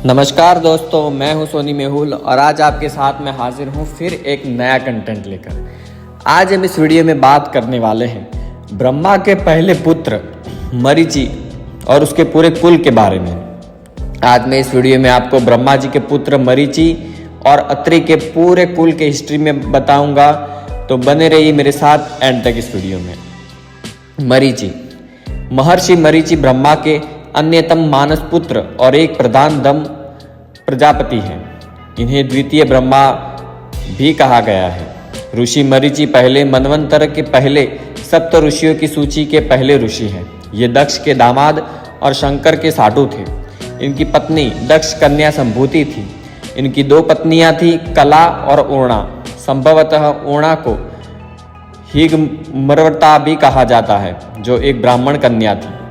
नमस्कार दोस्तों, मैं हूं सोनी मेहुल और आज आपके साथ मैं हाजिर हूं फिर एक नया कंटेंट लेकर। आज हम इस वीडियो में बात करने वाले हैं ब्रह्मा के पहले पुत्र मरीचि और उसके पूरे कुल के बारे में। आज मैं इस वीडियो में आपको ब्रह्मा जी के पुत्र मरीचि और अत्रि के पूरे कुल के हिस्ट्री में बताऊंगा, तो बने रहिए मेरे साथ एंड तक इस वीडियो में। मरीचि महर्षि मरीचि ब्रह्मा के अन्यतम मानस पुत्र और एक प्रधान दम प्रजापति हैं। इन्हें द्वितीय ब्रह्मा भी कहा गया है। ऋषि मरीचि पहले मनवंतर के पहले सप्त ऋषियों की सूची के पहले ऋषि हैं। ये दक्ष के दामाद और शंकर के साटू थे। इनकी पत्नी दक्ष कन्या संभूति थी। इनकी दो पत्नियां थी, कला और ऊर्णा। संभवतः ऊर्णा को हिग्मर्वता भी कहा जाता है, जो एक ब्राह्मण कन्या थी।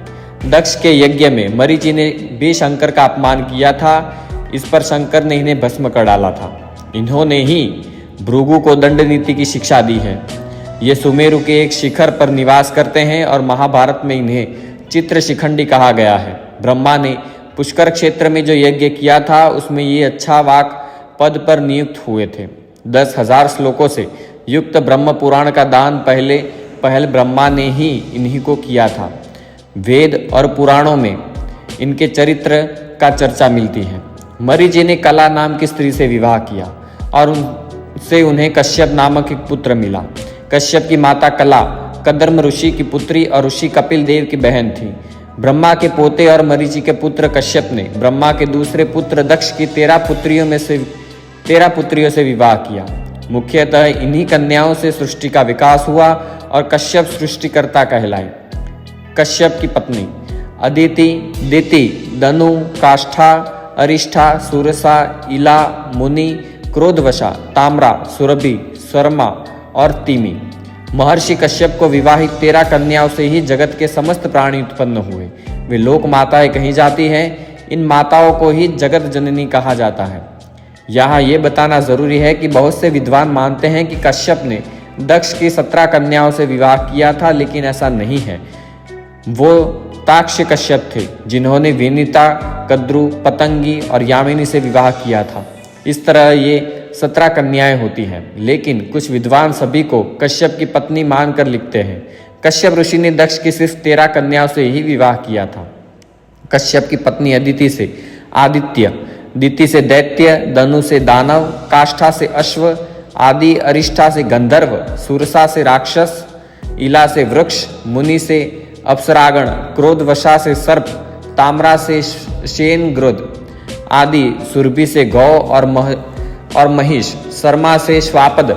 दक्ष के यज्ञ में मरीचि ने भी शंकर का अपमान किया था। इस पर शंकर ने इन्हें भस्म कर डाला था। इन्होंने ही भृगु को दंड नीति की शिक्षा दी है। ये सुमेरु के एक शिखर पर निवास करते हैं और महाभारत में इन्हें चित्र शिखंडी कहा गया है। ब्रह्मा ने पुष्कर क्षेत्र में जो यज्ञ किया था उसमें ये अच्छा वाक पद पर नियुक्त हुए थे। 10,000 श्लोकों से युक्त ब्रह्म पुराण का दान पहल ब्रह्मा ने ही इन्हीं को किया था। वेद और पुराणों में इनके चरित्र का चर्चा मिलती है। मरीचि ने कला नाम की स्त्री से विवाह किया और उनसे उन्हें कश्यप नामक एक पुत्र मिला। कश्यप की माता कला कदर्म ऋषि की पुत्री और ऋषि कपिल देव की बहन थी। ब्रह्मा के पोते और मरीचि के पुत्र कश्यप ने ब्रह्मा के दूसरे पुत्र दक्ष की 13 पुत्रियों से विवाह किया। मुख्यतः इन्हीं कन्याओं से सृष्टि का विकास हुआ और कश्यप सृष्टिकर्ता कहलाए। कश्यप की पत्नी अदिति, दिति, दनु, काष्ठा, अरिष्ठा, सुरसा, इला, मुनि, क्रोधवशा, ताम्रा, सुरभि, शर्मा और तिमी। महर्षि कश्यप को विवाहित 13 कन्याओं से ही जगत के समस्त प्राणी उत्पन्न हुए। वे लोक माताएं कही जाती हैं। इन माताओं को ही जगत जननी कहा जाता है। यहाँ ये बताना जरूरी है कि बहुत से विद्वान मानते हैं कि कश्यप ने दक्ष की 17 कन्याओं से विवाह किया था, लेकिन ऐसा नहीं है। वो ताक्ष कश्यप थे जिन्होंने विनीता, कद्रु, पतंगी और यामिनी से विवाह किया था। इस तरह ये 17 कन्याएं होती हैं, लेकिन कुछ विद्वान सभी को कश्यप की पत्नी मानकर लिखते हैं। कश्यप ऋषि ने दक्ष की सिर्फ 13 कन्याओं से ही विवाह किया था। कश्यप की पत्नी अदिति से आदित्य, दिति से दैत्य, दनु से दानव, काष्ठा से अश्व आदि, अरिष्ठा से गंधर्व, सुरसा से राक्षस, इला से वृक्ष, मुनि से अप्सरागण, क्रोधवशा से सर्प, ताम्रा से शेन ग्रुद आदि, सुरभि से गौ और महिष, शर्मा से श्वापद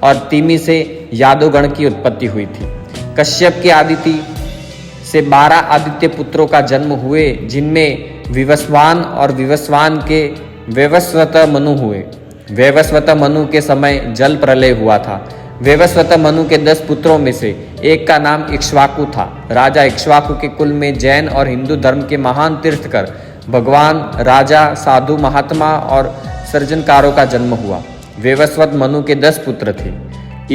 और तिमी से यादवगण की उत्पत्ति हुई थी। कश्यप की आदिति से 12 आदित्य पुत्रों का जन्म हुए, जिनमें विवस्वान और विवस्वान के वैवस्वत मनु हुए। वैवस्वत मनु के समय जल प्रलय हुआ था। वैवस्वत मनु के 10 पुत्रों में से एक का नाम इक्ष्वाकु था। राजा इक्ष्वाकु के कुल में जैन और हिंदू धर्म के महान तीर्थकर, भगवान, राजा, साधु, महात्मा और सृजनकारों का जन्म हुआ। वैवस्वत मनु के 10 पुत्र थे।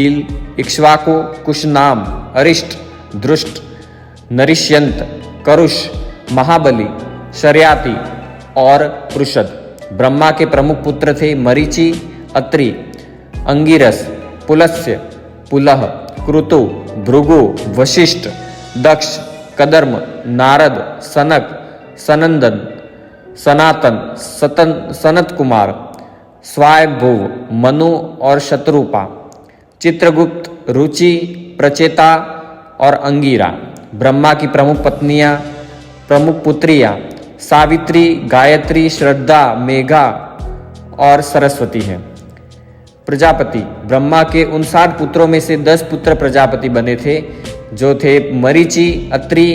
इल, इक्ष्वाकु, कुशनाम, अरिष्ट, दृष्ट, नरिष्यंत, करुष, महाबली, शर्याति और पृषद। ब्रह्मा के प्रमुख पुत्र थे मरीचि, अत्रि, अंगिरस, पुलस्त्य, पुलह, क्रतु, भृगु, वशिष्ठ, दक्ष, कदर्म, नारद, सनक, सनंदन, सनातन, सनत कुमार, स्वायंभुव, मनु और शत्रुपा, चित्रगुप्त, रुचि, प्रचेता और अंगिरा। ब्रह्मा की प्रमुख पुत्रियां सावित्री, गायत्री, श्रद्धा, मेघा और सरस्वती हैं। प्रजापति ब्रह्मा के 59 पुत्रों में से 10 पुत्र प्रजापति बने थे, जो थे मरीचि, अत्रि,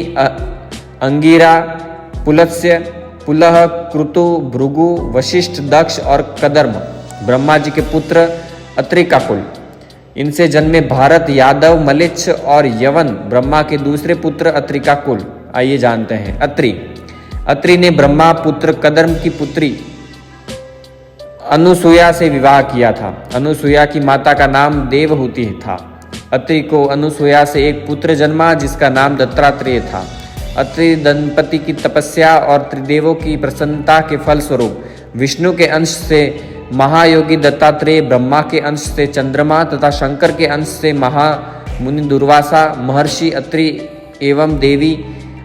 अंगिरा, पुलस्त्य, पुलह, क्रतु, भृगु, वशिष्ठ, दक्ष और कदर्म। ब्रह्मा जी के पुत्र अत्रि का कुल। इनसे जन्मे भारत, यादव, मलिच्छ और यवन ब्रह्मा के दूसरे पुत्र अत्रि का कुल। आइए जानते हैं। अत्रि ने ब्रह्मा पुत्र कदर्म की पुत्री अनुसुया से विवाह किया था। अनुसुया की माता का नाम देवहूति था। अत्रि को अनुसुया से एक पुत्र जन्मा जिसका नाम दत्तात्रेय था। अत्रि दंपति की तपस्या और त्रिदेवों की प्रसन्नता के फल स्वरूप विष्णु के अंश से महायोगी दत्तात्रेय, ब्रह्मा के अंश से चंद्रमा तथा शंकर के अंश से महामुनि दुर्वासा, महर्षि अत्रि एवं देवी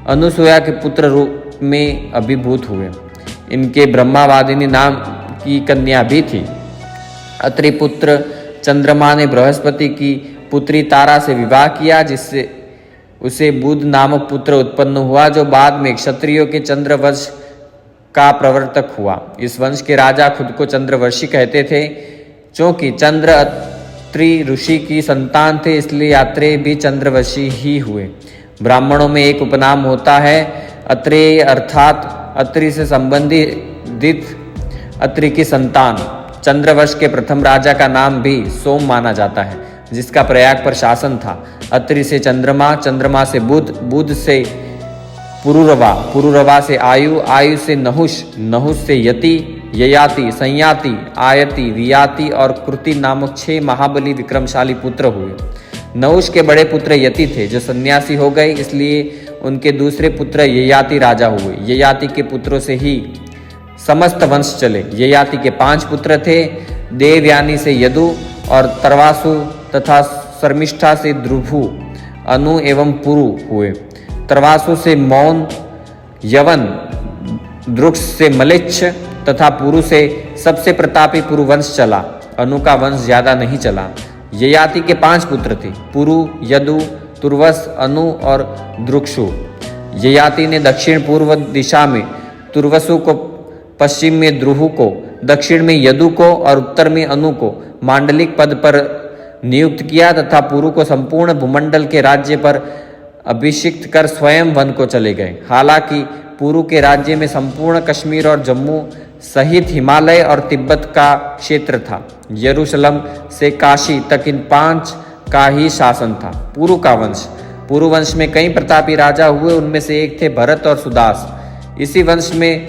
अनुसुया के पुत्र रूप में अभिभूत हुए। इनके ब्रह्मावादिनी नाम की कन्या भी थी। अत्रि पुत्र चंद्रमा ने बृहस्पति की पुत्री तारा से विवाह किया, जिससे उसे बुध नामक पुत्र उत्पन्न हुआ, जो बाद में क्षत्रियों के चंद्रवंश का प्रवर्तक हुआ। इस वंश के राजा खुद को चंद्रवर्षी कहते थे। क्योंकि चंद्र अत्रि ऋषि की संतान थे, इसलिए अत्रेय भी चंद्रवंशी ही हुए। ब्राह्मणों में एक उपनाम होता है अत्रेय, अर्थात अत्रि से संबंधित अत्रि की संतान। चंद्रवंश के प्रथम राजा का नाम भी सोम माना जाता है, जिसका प्रयाग पर शासन था। अत्रि से चंद्रमा, चंद्रमा से बुध, बुध से पुरुरवा, पुरुरवा से आयु, आयु से नहुष, नहुष से यति, ययाति, संयाति, आयति, वियाति और कृति नामक 6 महाबली विक्रमशाली पुत्र हुए। नहुष के बड़े पुत्र यति थे, जो सन्यासी हो गए, इसलिए उनके दूसरे पुत्र ययाति राजा हुए। ययाति के पुत्रों से ही समस्त वंश चले। ययाति के 5 पुत्र थे। देवयानी से यदु और तरवासु तथा शर्मिष्ठा से ध्रुवु, अनु एवं पुरु हुए। तरवासु से मौन, यवन, द्रुक्ष से मलेच्छ तथा पुरु से सबसे प्रतापी पुरुवंश चला। अनु का वंश ज्यादा नहीं चला। ययाति के 5 पुत्र थे, पुरु, यदु, तुर्वस, अनु और द्रुक्षु। ययाति ने दक्षिण पूर्व दिशा में तुर्वसु को, पश्चिम में द्रुहु को, दक्षिण में यदु को और उत्तर में अनु को मांडलिक पद पर नियुक्त किया तथा पुरु को संपूर्ण भूमंडल के राज्य पर अभिषिक्त कर स्वयं वन को चले गए। हालांकि पुरु के राज्य में संपूर्ण कश्मीर और जम्मू सहित हिमालय और तिब्बत का क्षेत्र था। यरूशलेम से काशी तक इन 5 का ही शासन था। पुरु का वंश, पुरु वंश में कई प्रतापी राजा हुए, उनमें से एक थे भरत और सुदास। इसी वंश में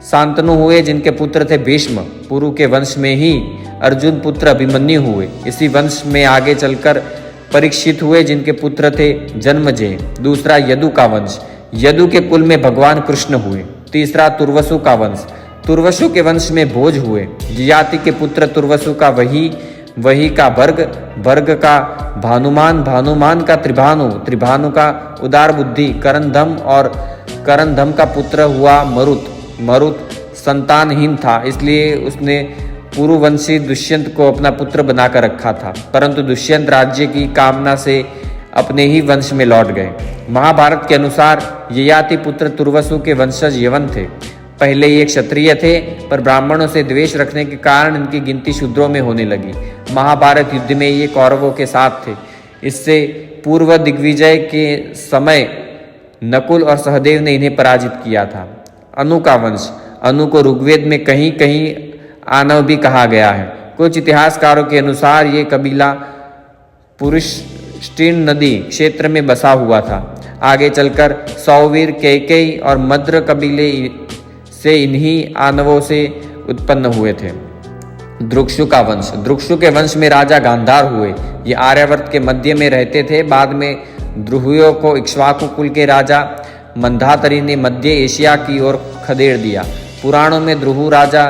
शांतनु हुए, जिनके पुत्र थे भीष्म। पुरु के वंश में ही अर्जुन पुत्र अभिमन्यु हुए। इसी वंश में आगे चलकर परीक्षित हुए, जिनके पुत्र थे जन्मजेय। दूसरा यदु का वंश, यदु के कुल में भगवान कृष्ण हुए। तीसरा तुर्वसु का वंश, तुर्वसु के वंश में भोज हुए। ययाति के पुत्र तुर्वसु का वही का भर्ग, भर्ग का भानुमान, भानुमान का त्रिभानु, त्रिभानु का उदार बुद्धि, करंधम और करंधम का पुत्र हुआ मरुत। मरुत संतानहीन था, इसलिए उसने पुरुवंशी दुष्यंत को अपना पुत्र बनाकर रखा था, परंतु दुष्यंत राज्य की कामना से अपने ही वंश में लौट गए। महाभारत के अनुसार ययाति पुत्र तुर्वसु के वंशज यवन थे। पहले ये क्षत्रिय थे, पर ब्राह्मणों से द्वेष रखने के कारण इनकी गिनती शूद्रों में होने लगी। महाभारत युद्ध में ये कौरवों के साथ थे। इससे पूर्व दिग्विजय के समय नकुल और सहदेव ने इन्हें पराजित किया था। अनु का वंश, अनु को ऋग्वेद में कहीं कहीं आनव भी कहा गया है। कुछ इतिहासकारों के अनुसार ये कबीला पुरुष्टिन नदी क्षेत्र में बसा हुआ था। आगे चलकर सौवीर, कैकेयी और मद्र कबीले से इन्हीं आनवों से उत्पन्न हुए थे। द्रुक्षु का वंश, द्रुक्षु के वंश में राजा गांधार हुए। ये आर्यावर्त के मध्य में रहते थे। बाद में द्रुहुओं को इक्ष्वाकु कुल के राजा मंधातरी ने मध्य एशिया की ओर खदेड़ दिया। पुराणों में द्रुहु राजा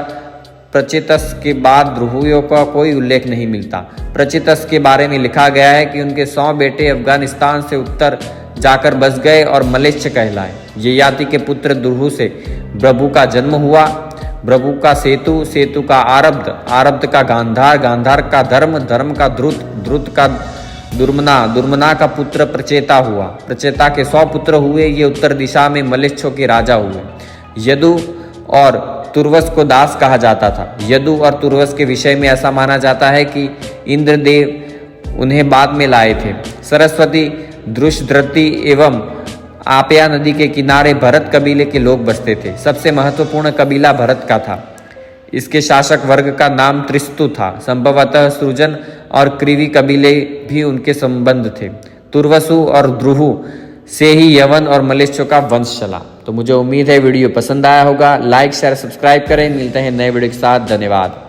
प्रचेतस के बाद द्रुहुओं का कोई उल्लेख नहीं मिलता। प्रचेतस के बारे में लिखा गया है कि उनके 100 बेटे अफगानिस्तान से उत्तर जाकर बस गए और मलेच्छ कहलाए। ययाति के पुत्र द्रुहु से ब्रभु का जन्म हुआ। ब्रभु का सेतु, सेतु का आरब्ध, आरब्ध का गांधार, गांधार का धर्म, धर्म का ध्रुत, ध्रुत का दुर्मना, दुर्मना का पुत्र प्रचेता हुआ। प्रचेता के 100 पुत्र हुए। ये उत्तर दिशा में मलेच्छों के राजा हुए। यदु और तुर्वस को दास कहा जाता था। यदु और तुर्वस के विषय में ऐसा माना जाता है कि इंद्रदेव उन्हें बाद में लाए थे। सरस्वती, दृष्टद्रति एवं आपया नदी के किनारे भरत कबीले के लोग बसते थे। सबसे महत्वपूर्ण कबीला भरत का था। इसके शासक वर्ग का नाम त्रिस्तु था। संभवतः सृजन और क्रीवी कबीले भी उनके संबंध थे। तुर्वसु और द्रुहु से ही यवन और मलेच्छों का वंश चला। तो मुझे उम्मीद है वीडियो पसंद आया होगा। लाइक शेयर सब्सक्राइब करें। मिलते हैं नए वीडियो के साथ। धन्यवाद।